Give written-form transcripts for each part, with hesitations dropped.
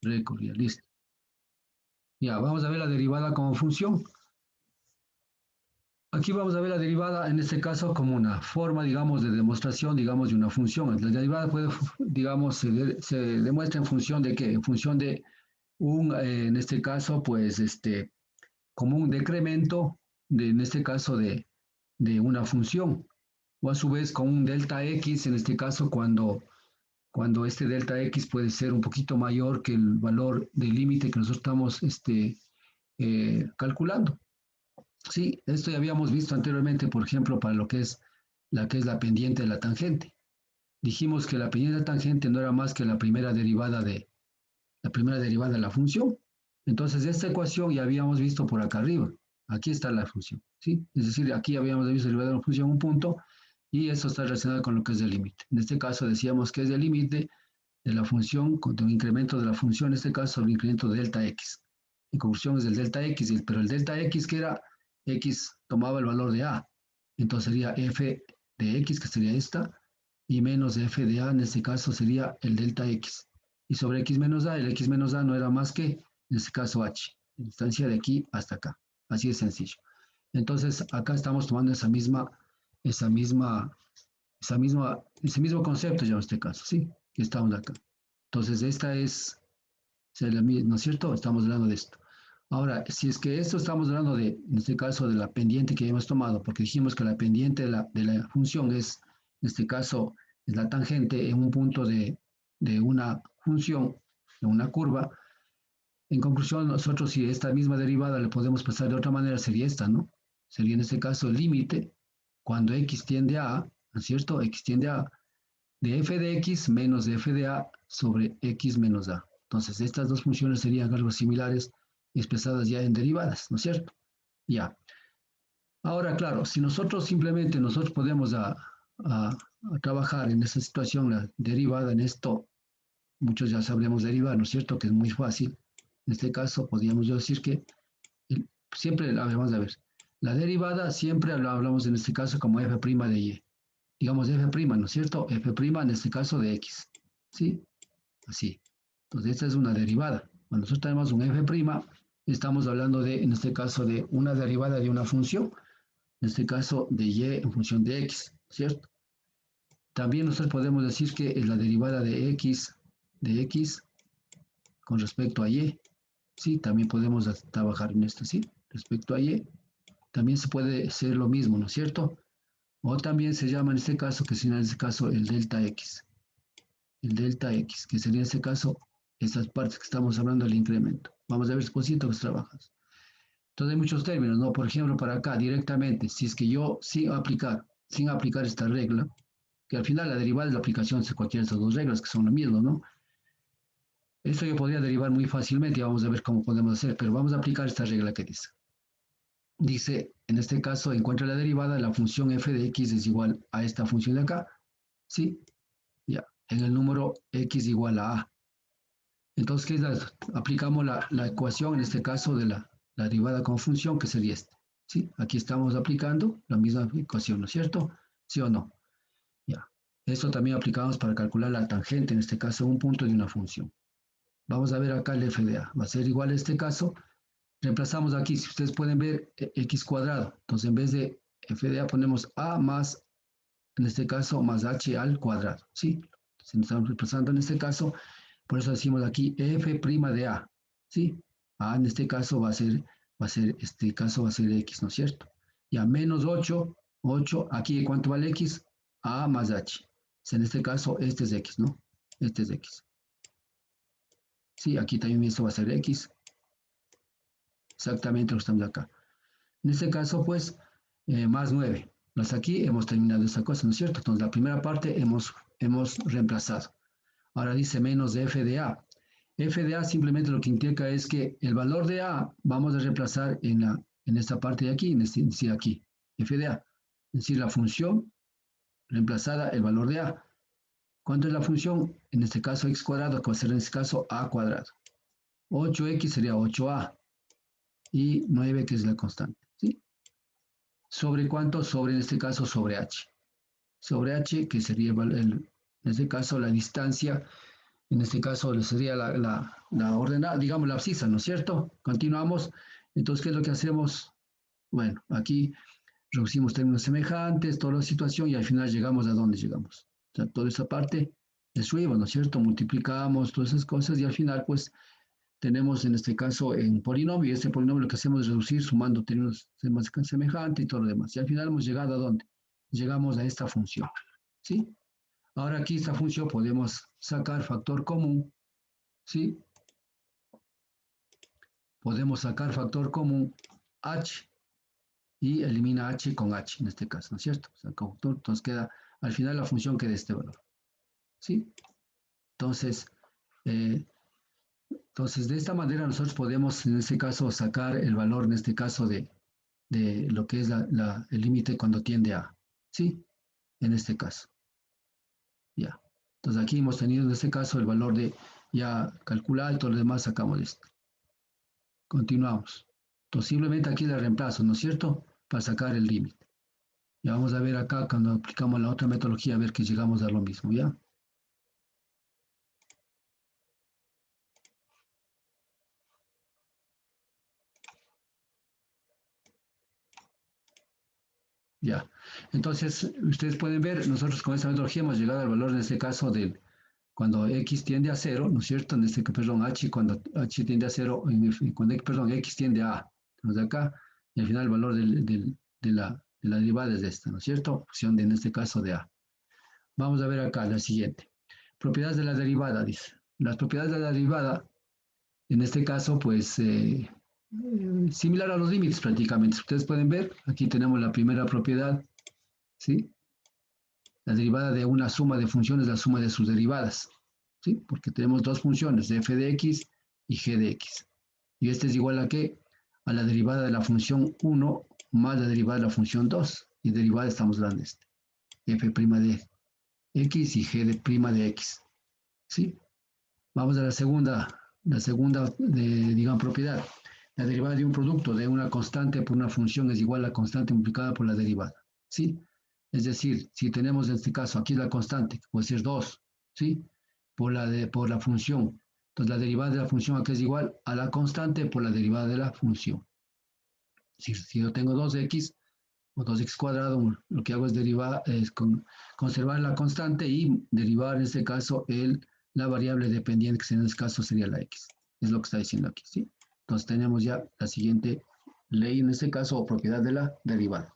récord, ya, listo. Ya, vamos a ver la derivada como función. Aquí vamos a ver la derivada, en este caso, como una forma, digamos, de demostración, digamos, de una función. La derivada puede, digamos, se demuestra en función de qué? En función de en este caso, pues, como un decremento, en este caso, de una función. O a su vez, con un delta x, en este caso, cuando este delta x puede ser un poquito mayor que el valor del límite que nosotros estamos calculando. Sí, esto ya habíamos visto anteriormente, por ejemplo, para lo que es la pendiente de la tangente. Dijimos que la pendiente de la tangente no era más que la primera derivada de la función. Entonces, esta ecuación ya habíamos visto por acá arriba. Aquí está la función, ¿sí? Es decir, aquí habíamos visto la derivada de la función un punto y eso está relacionado con lo que es el límite. En este caso decíamos que es el límite de la función con un incremento de la función, en este caso el incremento de delta x. En conclusión es el delta x, pero el delta x que era x tomaba el valor de a. Entonces sería f de x, que sería esta, y menos f de a, en este caso sería el delta x. Y sobre x menos a, el x menos a no era más que, en este caso, h, la distancia de aquí hasta acá. Así de sencillo. Entonces acá estamos tomando ese mismo concepto ya en este caso, ¿sí? Que estamos acá. Entonces esta es, ¿no es cierto? Estamos hablando de esto. Ahora, si es que esto estamos hablando de, en este caso, de la pendiente que hemos tomado, porque dijimos que la pendiente de la función es, en este caso, es la tangente en un punto de una función, de una curva. En conclusión, nosotros si esta misma derivada le podemos pasar de otra manera, sería esta, ¿no? Sería en este caso el límite cuando x tiende a, ¿no es cierto? X tiende a de f de x menos de f de a sobre x menos a. Entonces, estas dos funciones serían algo similares expresadas ya en derivadas, ¿no es cierto? Ya. Ahora, claro, si nosotros podemos a trabajar en esta situación, la derivada en esto, muchos ya sabremos derivar, ¿no es cierto? Que es muy fácil. En este caso, podríamos decir que siempre, vamos a ver, la derivada siempre lo hablamos en este caso como f' de y. Digamos f', ¿no es cierto? F' en este caso de x, ¿sí? Así. Entonces, esta es una derivada. Cuando nosotros tenemos un f', estamos hablando de, en este caso, de una derivada de una función, en este caso de y en función de x, ¿cierto? También nosotros podemos decir que es la derivada de x con respecto a y, ¿sí? También podemos trabajar en esto, ¿sí? Respecto a y, también se puede hacer lo mismo, ¿no es cierto? O también se llama en este caso, que sería en este caso el delta x. El delta x, que sería en este caso estas partes que estamos hablando del incremento. Vamos a ver si posito que trabajas. Entonces hay muchos términos, ¿no? Por ejemplo, para acá directamente, si es que yo sin aplicar esta regla, que al final la derivada es la aplicación de cualquiera de estas dos reglas, que son lo mismo, ¿no? Esto yo podría derivar muy fácilmente y vamos a ver cómo podemos hacer, pero vamos a aplicar esta regla que dice. Dice, en este caso, encuentra la derivada de la función f de x es igual a esta función de acá, ¿sí? Ya, en el número x igual a a. Entonces, ¿qué es aplicamos la ecuación, en este caso, de la derivada con función, que sería esta, ¿sí? Aquí estamos aplicando la misma ecuación, ¿no es cierto? ¿Sí o no? Ya. Esto también aplicamos para calcular la tangente, en este caso, un punto de una función. Vamos a ver acá el f de a. Va a ser igual a este caso. Reemplazamos aquí, si ustedes pueden ver, x cuadrado. Entonces, en vez de f de a ponemos a más, en este caso, más h al cuadrado, ¿sí? Entonces, estamos reemplazando en este caso. Por eso decimos aquí f' de a, ¿sí? A en este caso va a ser x, ¿no es cierto? Y a menos 8, aquí ¿cuánto vale x? A más h. En este caso, este es x, ¿no? Este es x. Sí, aquí también esto va a ser x. Exactamente lo que estamos acá. En este caso, pues, más 9. Hasta aquí hemos terminado esta cosa, ¿no es cierto? Entonces, la primera parte hemos reemplazado. Ahora dice menos de f de a. F de a simplemente lo que indica es que el valor de a vamos a reemplazar en esta parte de aquí, en decir aquí, f de a. Es decir, la función reemplazada, el valor de a. ¿Cuánto es la función? En este caso x cuadrado, que va a ser en este caso a cuadrado. 8x sería 8a y 9 que es la constante. ¿Sí? ¿Sobre cuánto? Sobre, en este caso, sobre h. Sobre h, que sería en este caso la distancia En este caso sería la ordenada, digamos la abscisa, ¿no es cierto? Continuamos. Entonces, ¿qué es lo que hacemos? Bueno, aquí reducimos términos semejantes, toda la situación y al final llegamos a dónde llegamos. O sea, toda esa parte destruimos, ¿no es cierto? Multiplicamos todas esas cosas y al final, pues, tenemos en este caso un polinomio y este polinomio lo que hacemos es reducir sumando términos semejantes y todo lo demás. Y al final hemos llegado a dónde? Llegamos a esta función, ¿sí? Ahora aquí esta función podemos sacar factor común, ¿sí? Podemos sacar factor común h y elimina h con h en este caso, ¿no es cierto? O sea, entonces queda, al final la función queda este valor, ¿sí? Entonces, de esta manera nosotros podemos en este caso sacar el valor, en este caso de lo que es el límite cuando tiende a, ¿sí? En este caso, ya. Entonces aquí hemos tenido en este caso el valor de ya calculado y todo lo demás sacamos esto. Continuamos. Entonces simplemente aquí le reemplazo, ¿no es cierto? Para sacar el límite. Ya vamos a ver acá cuando aplicamos la otra metodología a ver que llegamos a lo mismo, ¿ya? Ya. Entonces, ustedes pueden ver, nosotros con esta metodología hemos llegado al valor en este caso del cuando x tiende a 0, ¿no es cierto? En este caso, perdón, h cuando h tiende a 0, cuando perdón, x tiende a a. Entonces acá, y al final el valor de la derivada es esta, ¿no es cierto? Función de, en este caso de a. Vamos a ver acá la siguiente. Propiedades de la derivada, dice. Las propiedades de la derivada, en este caso, pues, similar a los límites prácticamente. Ustedes pueden ver, aquí tenemos la primera propiedad, ¿sí? La derivada de una suma de funciones, la suma de sus derivadas, ¿sí? Porque tenemos dos funciones, f de x y g de x. Y este es igual a ¿qué? A la derivada de la función 1 más la derivada de la función 2. Y derivada estamos dando este, f' de x y g de prima de x, ¿sí? Vamos a la segunda digamos, propiedad. La derivada de un producto de una constante por una función es igual a la constante multiplicada por la derivada, ¿sí? Es decir, si tenemos en este caso aquí la constante, que puede ser 2, ¿sí? Por la función. Entonces la derivada de la función aquí es igual a la constante por la derivada de la función. Si yo tengo 2x o 2x cuadrado, lo que hago es conservar la constante y derivar en este caso la variable dependiente, que en este caso sería la x. Es lo que está diciendo aquí, ¿sí? Entonces tenemos ya la siguiente ley, en este caso, o propiedad de la derivada.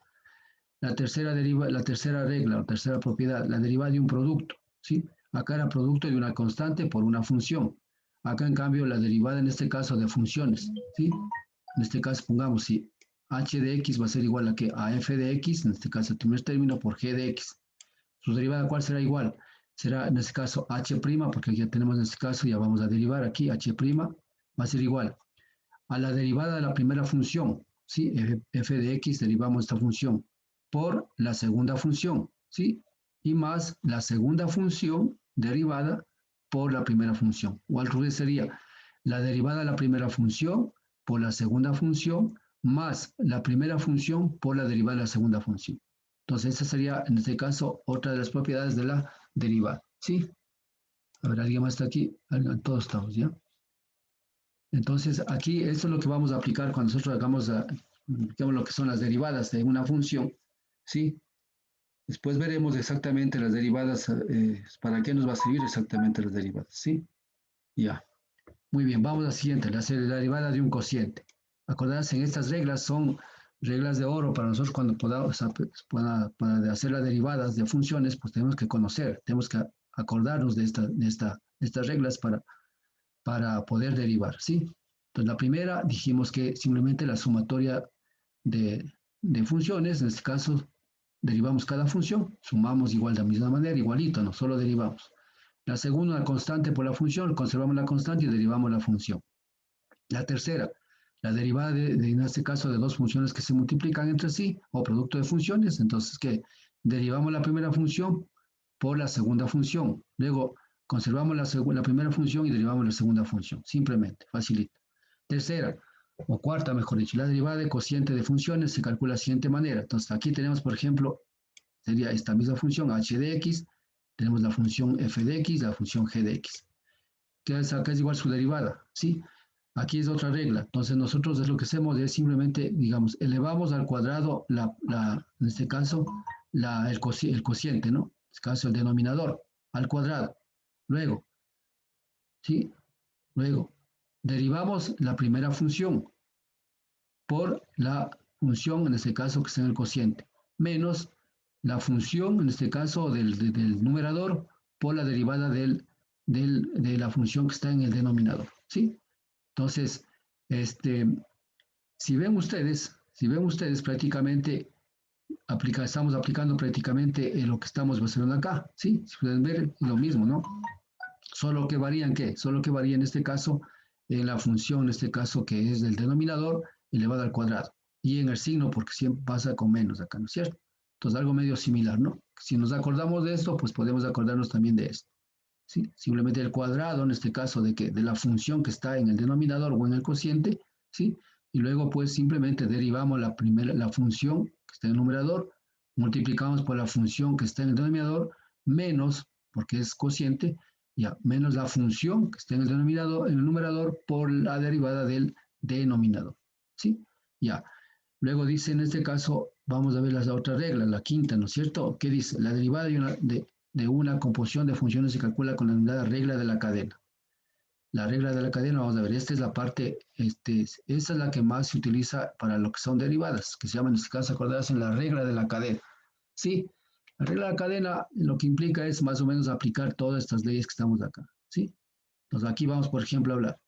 La tercera regla, o tercera propiedad, la derivada de un producto, ¿sí? Acá era producto de una constante por una función. Acá, en cambio, la derivada, en este caso, de funciones, ¿sí? En este caso, pongamos, si h de x va a ser igual a ¿qué? A f de x, en este caso, el primer término por g de x. Su derivada, ¿cuál será igual? Será, en este caso, h', porque ya tenemos en este caso, ya vamos a derivar aquí, h' va a ser igual a la derivada de la primera función, ¿sí? F de x derivamos esta función por la segunda función, ¿sí? Y más la segunda función derivada por la primera función. O al revés sería la derivada de la primera función por la segunda función más la primera función por la derivada de la segunda función. Entonces, esa sería, en este caso, otra de las propiedades de la derivada, ¿sí? A ver, ¿alguien más está aquí? Todos estamos, ¿ya? Entonces, aquí esto es lo que vamos a aplicar cuando nosotros hagamos lo que son las derivadas de una función, ¿sí? Después veremos exactamente las derivadas, para qué nos va a servir exactamente las derivadas, ¿sí? Ya. Muy bien, vamos a la siguiente, la derivada de un cociente. Acordarse, en estas reglas son reglas de oro para nosotros cuando podamos, para hacer las derivadas de funciones, pues tenemos que conocer, tenemos que acordarnos de estas reglas para poder derivar, ¿sí? Entonces, la primera dijimos que simplemente la sumatoria de funciones, en este caso, derivamos cada función, sumamos igual de la misma manera, igualito, no solo derivamos. La segunda, la constante por la función, conservamos la constante y derivamos la función. La tercera, la derivada en este caso de dos funciones que se multiplican entre sí, o producto de funciones, entonces, ¿qué? Derivamos la primera función por la segunda función. Luego, conservamos la primera función y derivamos la segunda función. Simplemente, facilito. Tercera, o cuarta, mejor dicho, la derivada de cociente de funciones se calcula de la siguiente manera. Entonces, aquí tenemos, por ejemplo, sería esta misma función h de x, tenemos la función f de x, la función g de x. acá es igual su derivada, ¿sí? Aquí es otra regla. Entonces nosotros lo que hacemos es simplemente, digamos, elevamos al cuadrado, en este caso, el cociente, ¿no? En este caso, el denominador, al cuadrado. Luego, ¿sí? Luego, derivamos la primera función por la función, en este caso, que está en el cociente, menos la función, en este caso, del numerador por la derivada de la función que está en el denominador, ¿sí? Entonces, si ven ustedes prácticamente, estamos aplicando prácticamente lo que estamos haciendo acá, ¿sí? Si pueden ver, lo mismo, ¿no? Solo que varía en qué, solo que varía en este caso en la función, en este caso que es del denominador elevado al cuadrado, y en el signo porque siempre pasa con menos acá, ¿no es cierto? Entonces algo medio similar, ¿no? Si nos acordamos de esto, pues podemos acordarnos también de esto, ¿sí? Simplemente el cuadrado, en este caso de la función que está en el denominador o en el cociente, ¿sí? Y luego pues simplemente derivamos la función que está en el numerador, multiplicamos por la función que está en el denominador, menos, porque es cociente, ya, menos la función que está en el numerador por la derivada del denominador, ¿sí? Ya. Luego dice, en este caso, vamos a ver la otra regla, la quinta, ¿no es cierto? ¿Qué dice? La derivada de una composición de funciones se calcula con la denominada regla de la cadena. La regla de la cadena, vamos a ver, esta es la parte, esa es la que más se utiliza para lo que son derivadas, que se llama en este caso, acordarse en la regla de la cadena. Sí, la regla de la cadena lo que implica es más o menos aplicar todas estas leyes que estamos acá, ¿sí? Entonces aquí vamos, por ejemplo, a hablar.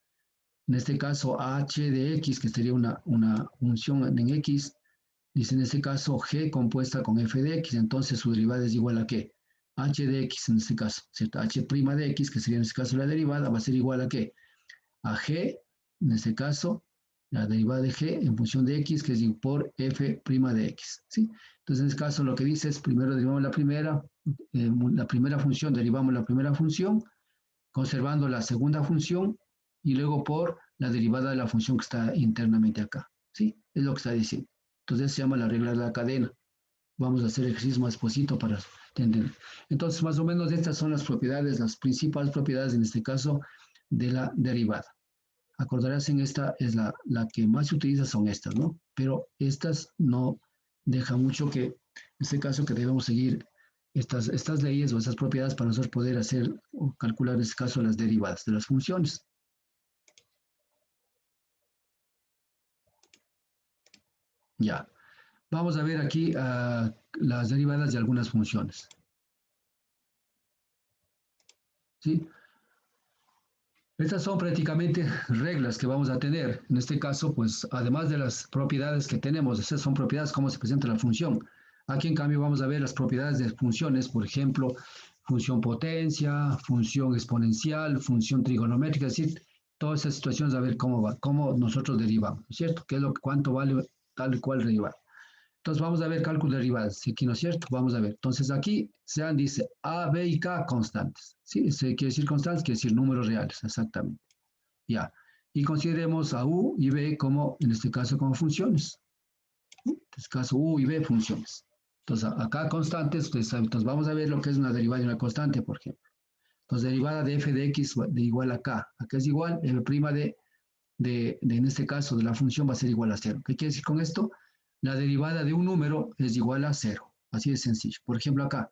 En este caso, h de x, que sería una función en x, dice en este caso g compuesta con f de x, entonces su derivada es igual a ¿qué? H de x en este caso, ¿cierto? H' de x, que sería en este caso la derivada, va a ser igual a ¿qué? A g, en este caso, la derivada de g en función de x, que es por f' de x, ¿sí? Entonces en este caso lo que dice es, primero derivamos la primera función, derivamos la primera función, conservando la segunda función, y luego por la derivada de la función que está internamente acá, ¿sí? Es lo que está diciendo. Entonces se llama la regla de la cadena. Vamos a hacer ejercicio más despuesito para entender. Entonces, más o menos estas son las propiedades, las principales propiedades en este caso de la derivada. Acordarás en esta es la que más se utiliza son estas, ¿no? Pero estas no dejan mucho que, en este caso, que debemos seguir estas leyes o estas propiedades para nosotros poder hacer o calcular en este caso las derivadas de las funciones. Ya. Vamos a ver aquí las derivadas de algunas funciones. ¿Sí? Estas son prácticamente reglas que vamos a tener. En este caso, pues, además de las propiedades que tenemos, esas son propiedades, cómo se presenta la función. Aquí, en cambio, vamos a ver las propiedades de funciones, por ejemplo, función potencia, función exponencial, función trigonométrica, es decir, todas esas situaciones, a ver cómo va, cómo nosotros derivamos, ¿cierto? ¿Qué es cuánto vale tal y cual derivar? Entonces vamos a ver cálculo de derivadas, aquí no es cierto, vamos a ver. Entonces aquí se dice A, B y K constantes, ¿sí? Se quiere decir constantes, quiere decir números reales, exactamente. Ya. Y consideremos a U y B como, en este caso, como funciones. En este caso, U y B funciones. Entonces acá constantes, ustedes saben, entonces vamos a ver lo que es una derivada de una constante, por ejemplo. Entonces derivada de f de x de igual a k. Acá es igual, f' en este caso, de la función va a ser igual a 0. ¿Qué quiere decir con esto? La derivada de un número es igual a 0. Así de sencillo. Por ejemplo, acá,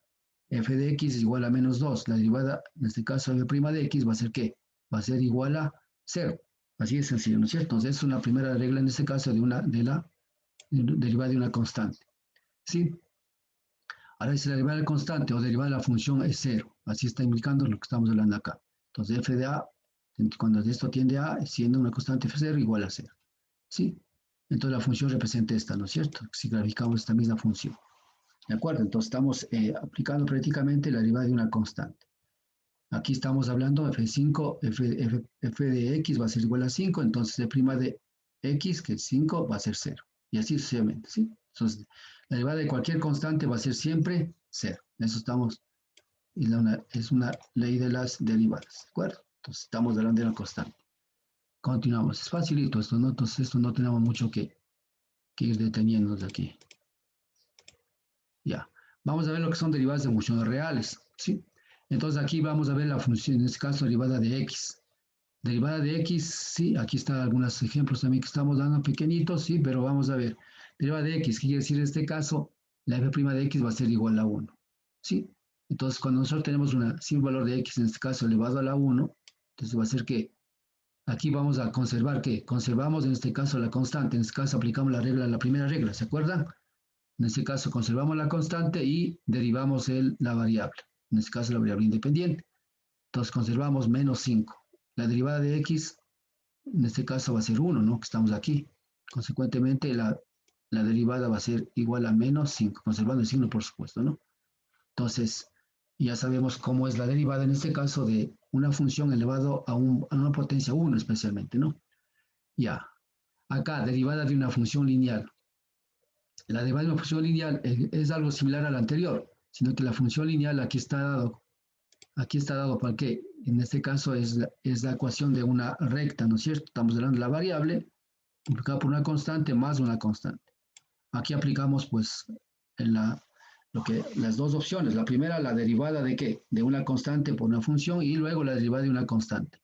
f de x es igual a menos 2. La derivada, en este caso, f' de x va a ser ¿qué? Va a ser igual a 0. Así de sencillo, ¿no es cierto? Entonces, es una primera regla en este caso de la derivada de una constante. ¿Sí? Ahora, si la derivada de la constante o derivada de la función es 0. Así está indicando lo que estamos hablando acá. Entonces, f de a, cuando esto tiende a, siendo una constante f0 igual a 0. ¿Sí? Entonces la función representa esta, ¿no es cierto? Si graficamos esta misma función. ¿De acuerdo? Entonces estamos aplicando prácticamente la derivada de una constante. Aquí estamos hablando de f5, f de x va a ser igual a 5, entonces f' de x, que es 5, va a ser 0. Y así sucesivamente, ¿sí? Entonces, la derivada de cualquier constante va a ser siempre 0. Eso estamos, es una ley de las derivadas, ¿de acuerdo? Entonces estamos hablando de una constante. Continuamos. Es facilito esto, ¿no? Entonces esto no tenemos mucho que ir deteniéndonos aquí. Ya. Vamos a ver lo que son derivadas de funciones reales, ¿sí? Entonces aquí vamos a ver la función, en este caso derivada de x. Derivada de x, sí, aquí están algunos ejemplos también que estamos dando pequeñitos, sí, pero vamos a ver. Derivada de x, ¿qué quiere decir en este caso? La f' de x va a ser igual a 1, ¿sí? Entonces, cuando nosotros tenemos un valor de x, en este caso elevado a la 1, entonces va a ser que aquí vamos a conservar, ¿qué? Conservamos en este caso la constante, en este caso aplicamos la primera regla, ¿se acuerdan? En este caso conservamos la constante y derivamos la variable, en este caso la variable independiente. Entonces conservamos menos 5. La derivada de x, en este caso va a ser 1, ¿no? Que estamos aquí. Consecuentemente, la derivada va a ser igual a menos 5, conservando el signo, por supuesto, ¿no? Entonces, ya sabemos cómo es la derivada en este caso de una función elevado a una potencia 1 especialmente, ¿no? Ya. Acá, derivada de una función lineal. La derivada de una función lineal es algo similar a la anterior, sino que la función lineal aquí está dado para que en este caso es la ecuación de una recta, ¿no es cierto? Estamos hablando de la variable multiplicada por una constante más una constante. Aquí aplicamos pues las dos opciones. La primera, la derivada de ¿qué? De una constante por una función y luego la derivada de una constante.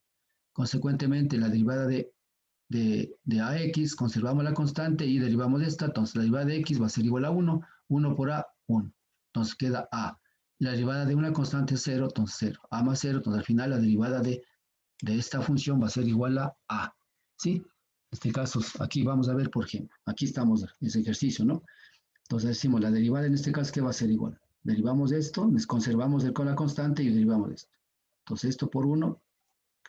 Consecuentemente, la derivada de AX, conservamos la constante y derivamos de esta, entonces la derivada de X va a ser igual a 1, 1 por A, 1. Entonces queda A. La derivada de una constante es 0, entonces 0. A más 0, entonces al final la derivada de esta función va a ser igual a. ¿Sí? En este caso, aquí vamos a ver, por ejemplo, aquí estamos en ese ejercicio, ¿no? Entonces decimos, la derivada en este caso, ¿qué va a ser igual? Derivamos esto, conservamos con la constante y derivamos esto. Entonces esto por 1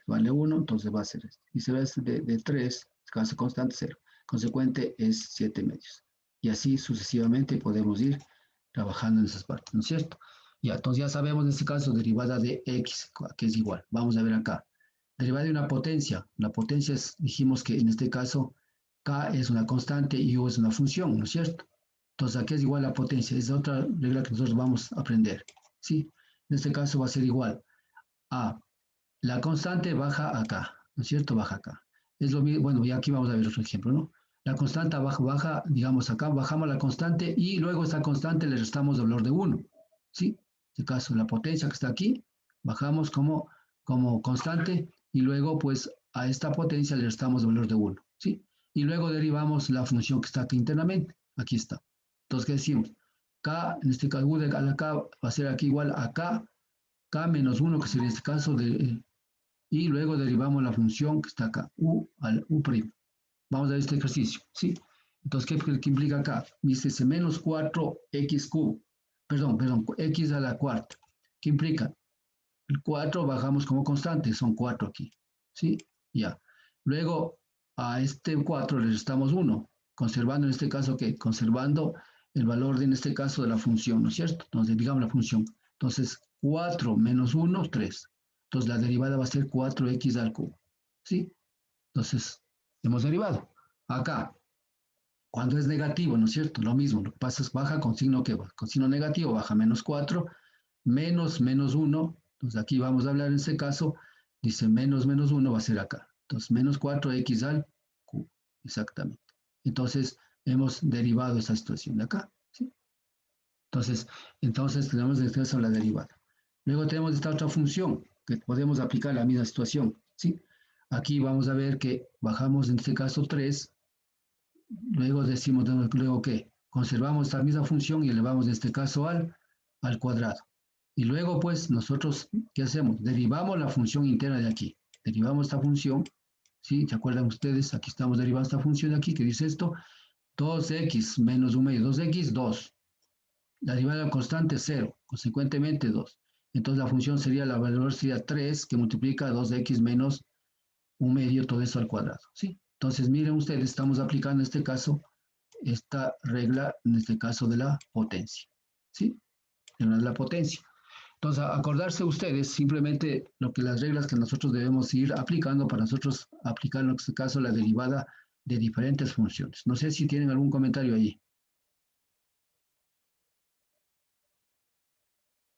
vale 1, entonces va a ser esto. Y se ve de 3, caso constante 0. Consecuente es 7 medios. Y así sucesivamente podemos ir trabajando en esas partes, ¿no es cierto? Ya, entonces ya sabemos en este caso derivada de x, que es igual. Vamos a ver acá. Derivada de una potencia. La potencia dijimos que en este caso k es una constante y u es una función, ¿no es cierto? Entonces aquí es igual a la potencia. Es otra regla que nosotros vamos a aprender. ¿Sí? En este caso va a ser igual a la constante baja acá, ¿no es cierto? Baja acá. Es lo mismo, bueno, ya aquí vamos a ver otro ejemplo, ¿no? La constante baja, digamos acá, bajamos la constante y luego a esta constante le restamos el valor de 1, ¿sí? En este caso, la potencia que está aquí, bajamos como constante y luego pues a esta potencia le restamos el valor de 1, ¿sí? Y luego derivamos la función que está aquí internamente, aquí está. Entonces, ¿qué decimos? K, en este caso, U de la K va a ser aquí igual a K menos 1, que sería este caso y luego derivamos la función que está acá, u al u'. Vamos a ver este ejercicio, ¿sí? Entonces, ¿qué implica acá? Dice menos 4x cubo, perdón, x a la cuarta. ¿Qué implica? El 4 bajamos como constante, son 4 aquí, ¿sí? Ya. Luego, a este 4 le restamos 1, conservando en este caso, ¿qué? Conservando el valor en este caso de la función, ¿no es cierto? Entonces, digamos la función. Entonces, 4 menos 1, 3. Entonces, la derivada va a ser 4x al cubo, ¿sí? Entonces, hemos derivado. Acá, cuando es negativo, ¿no es cierto? Lo mismo, lo que pasa es baja con signo que va, con signo negativo, baja menos 4, menos 1. Entonces aquí vamos a hablar en este caso, dice menos 1 va a ser acá. Entonces menos 4x al cubo, exactamente. Entonces hemos derivado esa situación de acá, ¿sí? Entonces tenemos en este caso la derivada. Luego tenemos esta otra función que podemos aplicar la misma situación, ¿sí? Aquí vamos a ver que bajamos en este caso 3. Luego decimos, luego que conservamos esta misma función y elevamos en este caso al cuadrado. Y luego pues nosotros, ¿qué hacemos? Derivamos la función interna de aquí. Derivamos esta función, ¿sí? ¿Se acuerdan ustedes? Aquí estamos derivando esta función de aquí que dice esto. 2x menos 1 medio, 2x, 2. La derivada de la constante 0, consecuentemente 2. Entonces la función sería, la valor sería 3 que multiplica 2x menos 1 medio, todo eso al cuadrado, ¿sí? Entonces miren ustedes, estamos aplicando en este caso esta regla, en este caso de la potencia, ¿sí? De la potencia. Entonces, acordarse ustedes simplemente las reglas que nosotros debemos ir aplicando para nosotros aplicar en este caso la derivada de diferentes funciones. No sé si tienen algún comentario ahí.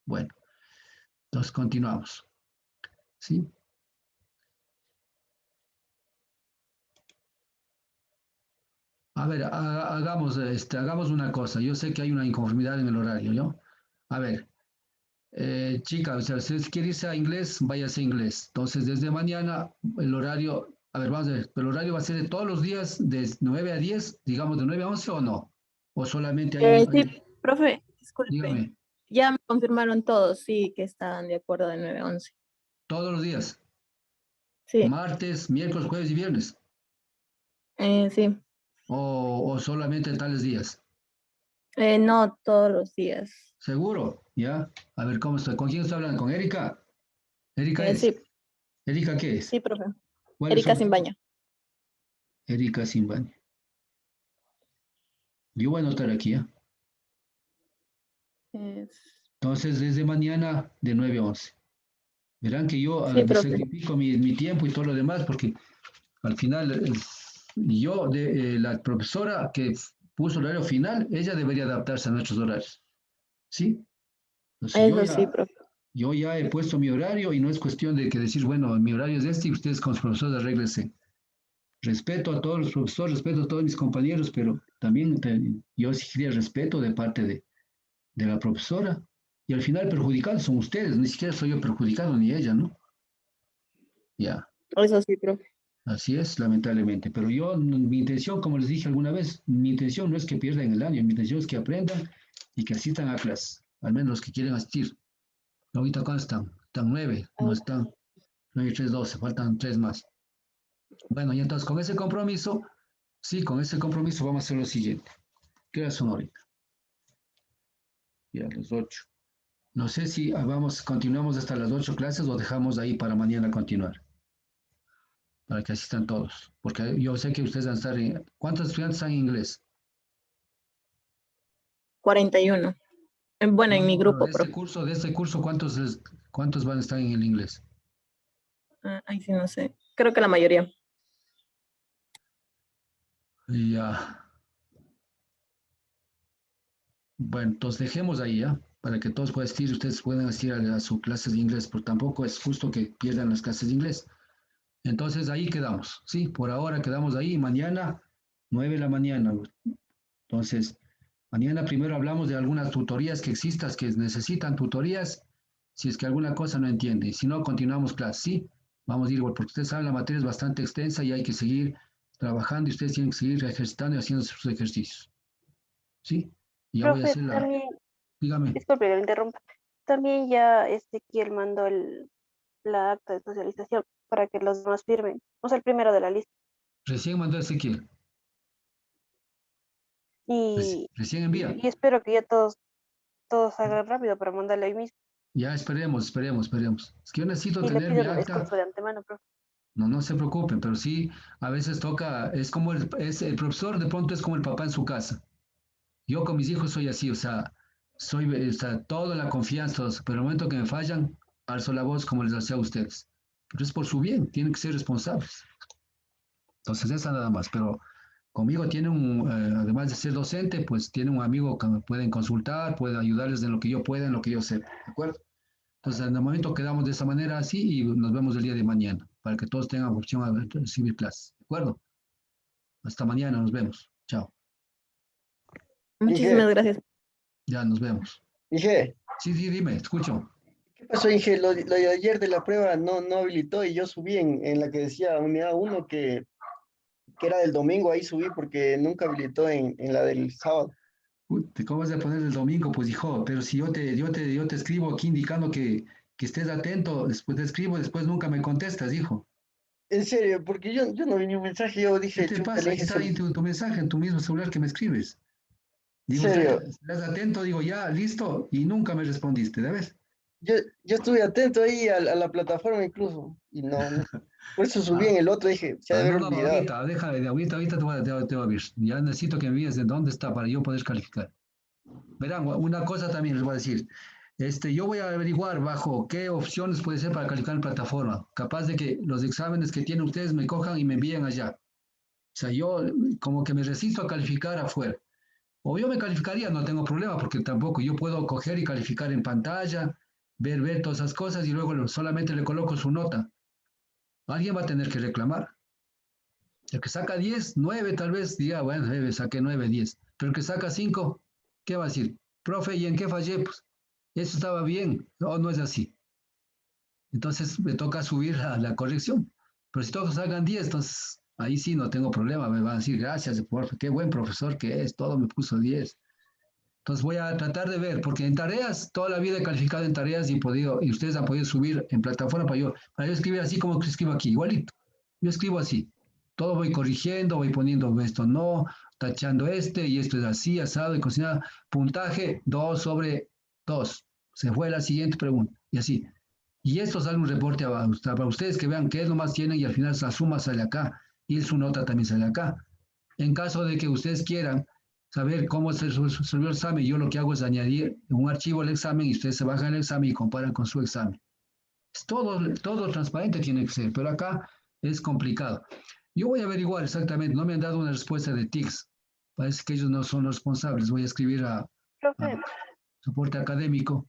Bueno, entonces continuamos, ¿sí? A ver, hagamos una cosa. Yo sé que hay una inconformidad en el horario, ¿no? A ver, Chica, o sea, si usted quiere irse a inglés, váyase a inglés. Entonces, desde mañana, el horario, a ver, vamos a ver, ¿el horario va a ser de todos los días, de 9 a 10, digamos, de 9 a 11 o no? ¿O solamente Sí, profe, disculpe. dígame, Ya me confirmaron todos, sí, que estaban de acuerdo de 9 a 11. todos los días? Sí, Martes, miércoles, jueves y viernes. sí. O solamente tales días. No todos los días. ¿Seguro? ¿Ya? A ver, ¿cómo estoy? ¿Con quién estoy hablando? ¿Con Erika? ¿Erika es? Sí, ¿Erika qué es? sí, profe. ¿Cuál es su Erika apellido? Simbaña. Erika Simbani. Yo voy a anotar aquí, ¿ya? Es- Entonces, desde mañana de 9 a 11. Verán que yo Sí, profe. sacrifico mi tiempo y todo lo demás porque al final yo, la profesora que puso el horario final, ella debería adaptarse a nuestros horarios. ¿Sí? Entonces Eso sí, profe. yo ya he puesto mi horario y no es cuestión de que decir, bueno, mi horario es este y ustedes con los profesores arréglense. Respeto a todos los profesores, respeto a todos mis compañeros, pero también yo exigiría respeto de parte de la profesora. Y al final perjudicados son ustedes, ni siquiera soy yo perjudicado ni ella, ¿no? Ya, Eso sí, profe. así es, lamentablemente. Pero yo, mi intención, como les dije alguna vez, mi intención no es que pierdan el año, mi intención es que aprendan y que asistan a clases, al menos los que quieren asistir. Ahorita acá están, están 9, no están 9 y 3, 12, faltan 3 más. Bueno, y entonces con ese compromiso, sí, con ese compromiso vamos a hacer lo siguiente. ¿Qué horas son ahorita? Ya, las 8. No sé si continuamos hasta las 8 clases o dejamos ahí para mañana continuar, para que asistan todos. Porque yo sé que ustedes van a estar en... ¿Cuántos estudiantes están en inglés? 41. Bueno, No, en mi no, pero grupo, profe. de este curso, ¿cuántos van a estar en el inglés? Ahí sí no sé. Creo que la mayoría. Ya, bueno, entonces dejemos ahí, ¿ya? Para que todos puedan asistir, ustedes puedan asistir a su clase de inglés, porque tampoco es justo que pierdan las clases de inglés. Entonces ahí quedamos, ¿sí? Por ahora quedamos ahí, mañana, 9 de la mañana. Entonces, mañana primero hablamos de algunas tutorías que existan, que necesitan tutorías, si es que alguna cosa no entiende. Si no, continuamos clase, ¿sí? Vamos a ir, porque ustedes saben, la materia es bastante extensa y hay que seguir trabajando y ustedes tienen que seguir ejercitando y haciendo sus ejercicios, ¿sí? Y ya voy a Profe, hacer también, dígame, disculpe que lo interrumpa, también ya Ezequiel mandó la acta de socialización para que los demás firmen. O sea, el primero de la lista. recién mandó Ezequiel, Y, recién envía. y espero que ya todos hagan rápido para mandarle hoy mismo. Ya esperemos. Es que yo necesito Y le tener mi pido acta. disculpas de antemano, profe. No, no se preocupen, pero sí, a veces toca, es como el profesor de pronto es como el papá en su casa. Yo con mis hijos soy así, o sea, o sea, toda la confianza, todos, pero el momento que me fallan, alzo la voz como les hacía a ustedes. Pero es por su bien, tienen que ser responsables. Entonces, esa nada más, pero conmigo tiene además de ser docente, pues tiene un amigo que me pueden consultar, puede ayudarles en lo que yo pueda, en lo que yo sepa, ¿de acuerdo? Entonces, en el momento quedamos de esa manera así y nos vemos el día de mañana, para que todos tengan opción a recibir clases, ¿de acuerdo? Hasta mañana, nos vemos. Chao. Muchísimas Inge, gracias. Ya nos vemos. Inge, Sí, sí, dime, escucho. ¿qué pasó, Inge? Lo de ayer de la prueba no habilitó y yo subí en la que decía unidad uno que era del domingo, ahí subí porque nunca habilitó en la del sábado. Uy, ¿cómo vas a poner el domingo? Pues hijo, pero si yo te escribo aquí indicando que estés atento, después te escribo, después nunca me contestas, hijo. En serio, porque yo no vi ni un mensaje, yo ¿Qué dije, te chuta, pasa? le Ahí dije, está ahí tu mensaje en tu mismo celular que me escribes. en Digo, serio, estás atento, digo, ya, listo, y nunca me respondiste, ¿sabes? yo estuve atento ahí a la plataforma incluso, y no, por eso subí Ah, en el otro, dije, se ha de no, haber no, olvidado. ahorita, déjame, ahorita te voy a ver. Ya necesito que me digas de dónde está para yo poder calificar. Verán, una cosa también les voy a decir. Yo voy a averiguar bajo qué opciones puede ser para calificar en plataforma. Capaz de que los exámenes que tienen ustedes me cojan y me envíen allá. O sea, yo como que me resisto a calificar afuera. O yo me calificaría, no tengo problema, porque tampoco yo puedo coger y calificar en pantalla, ver todas esas cosas y luego solamente le coloco su nota. Alguien va a tener que reclamar. El que saca 10, 9 tal vez, diga, bueno, saqué 9, 10. Pero el que saca 5, ¿qué va a decir? Profe, ¿y en qué fallé? Pues eso estaba bien, no, no es así. Entonces me toca subir la corrección. Pero si todos hagan 10, entonces ahí sí no tengo problema, me van a decir gracias, qué buen profesor que es, todo me puso 10. Entonces voy a tratar de ver, porque en tareas, toda la vida he calificado en tareas y ustedes han podido subir en plataforma para yo escribir así como que escribo aquí, igualito. Yo escribo así. Todo voy corrigiendo, voy poniendo esto no, tachando y esto es así, asado y cocinado. Puntaje 2/2. Se fue la siguiente pregunta. Y así. Y esto sale un reporte para ustedes que vean qué es lo más tienen y al final la suma sale acá. Y su nota también sale acá. En caso de que ustedes quieran saber cómo se resolvió el examen, yo lo que hago es añadir un archivo al examen y ustedes se bajan el examen y comparan con su examen. Es todo transparente tiene que ser, pero acá es complicado. Yo voy a averiguar exactamente, no me han dado una respuesta de TICS. Parece que ellos no son los responsables. Voy a escribir a Profe, soporte académico